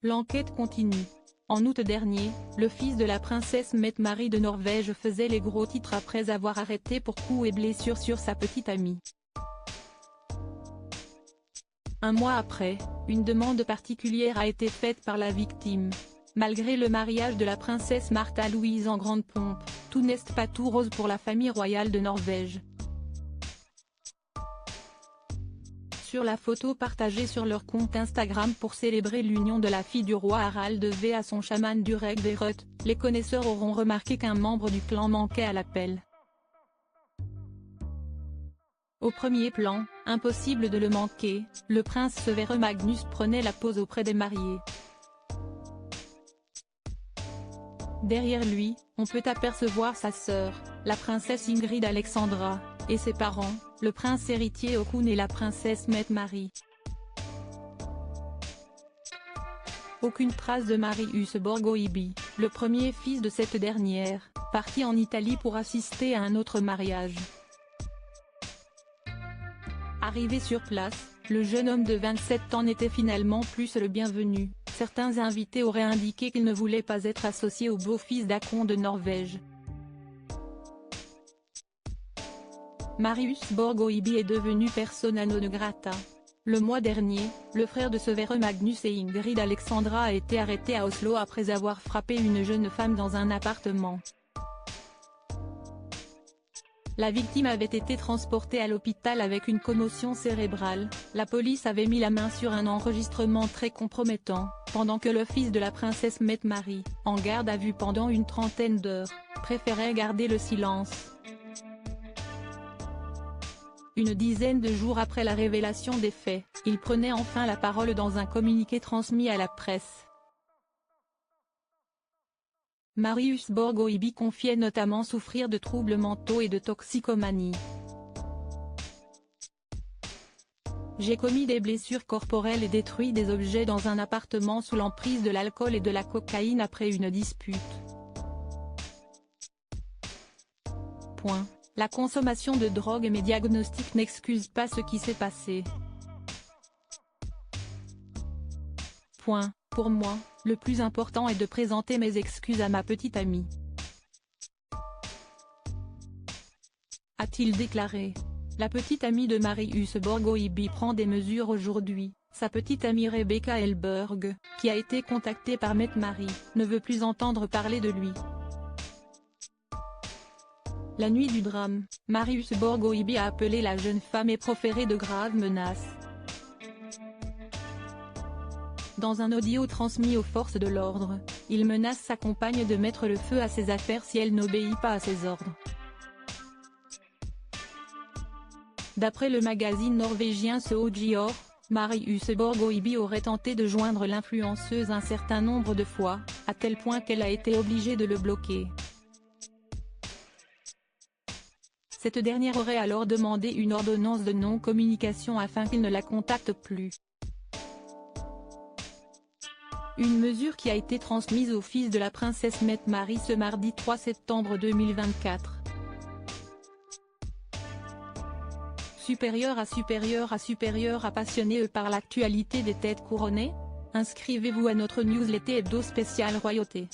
L'enquête continue. En août dernier, le fils de la princesse Mette-Marie de Norvège faisait les gros titres après avoir arrêté pour coups et blessures sur sa petite amie. Un mois après, une demande particulière a été faite par la victime. Malgré le mariage de la princesse Martha Louise en grande pompe, tout n'est pas tout rose pour la famille royale de Norvège. Sur la photo partagée sur leur compte Instagram pour célébrer l'union de la fille du roi Harald V à son chaman du Rødberut, les connaisseurs auront remarqué qu'un membre du clan manquait à l'appel. Au premier plan, impossible de le manquer, le prince Sverre Magnus prenait la pose auprès des mariés. Derrière lui, on peut apercevoir sa sœur, la princesse Ingrid Alexandra, et ses parents, le prince héritier Haakon et la princesse Mette-Marie. Aucune trace de Marius Borghibi, le premier fils de cette dernière, parti en Italie pour assister à un autre mariage. Arrivé sur place, le jeune homme de 27 ans n'était finalement plus le bienvenu. Certains invités auraient indiqué qu'il ne voulait pas être associé au beau-fils d'Haakon de Norvège. Marius Borghibi est devenu persona non grata. Le mois dernier, le frère de Sverre Magnus et Ingrid Alexandra a été arrêté à Oslo après avoir frappé une jeune femme dans un appartement. La victime avait été transportée à l'hôpital avec une commotion cérébrale. La police avait mis la main sur un enregistrement très compromettant, pendant que le fils de la princesse Mette-Marie, en garde à vue pendant une trentaine d'heures, préférait garder le silence. Une dizaine de jours après la révélation des faits, il prenait enfin la parole dans un communiqué transmis à la presse. Marius Borghibi confiait notamment souffrir de troubles mentaux et de toxicomanie. J'ai commis des blessures corporelles et détruit des objets dans un appartement sous l'emprise de l'alcool et de la cocaïne après une dispute. Point. La consommation de drogue et mes diagnostics n'excusent pas ce qui s'est passé. Point. Pour moi, le plus important est de présenter mes excuses à ma petite amie, a-t-il déclaré. La petite amie de Marius Borghibi prend des mesures aujourd'hui. Sa petite amie Rebecca Elberg, qui a été contactée par Mette-Marie, ne veut plus entendre parler de lui. La nuit du drame, Marius Borghibi a appelé la jeune femme et proféré de graves menaces. Dans un audio transmis aux forces de l'ordre, il menace sa compagne de mettre le feu à ses affaires si elle n'obéit pas à ses ordres. D'après le magazine norvégien SOGIOR, Marius Borghibi aurait tenté de joindre l'influenceuse un certain nombre de fois, à tel point qu'elle a été obligée de le bloquer. Cette dernière aurait alors demandé une ordonnance de non-communication afin qu'il ne la contacte plus. Une mesure qui a été transmise au fils de la princesse Mette-Marie ce mardi 3 septembre 2024. Supérieur à passionné par l'actualité des têtes couronnées? Inscrivez-vous à notre newsletter hebdo spécial royauté.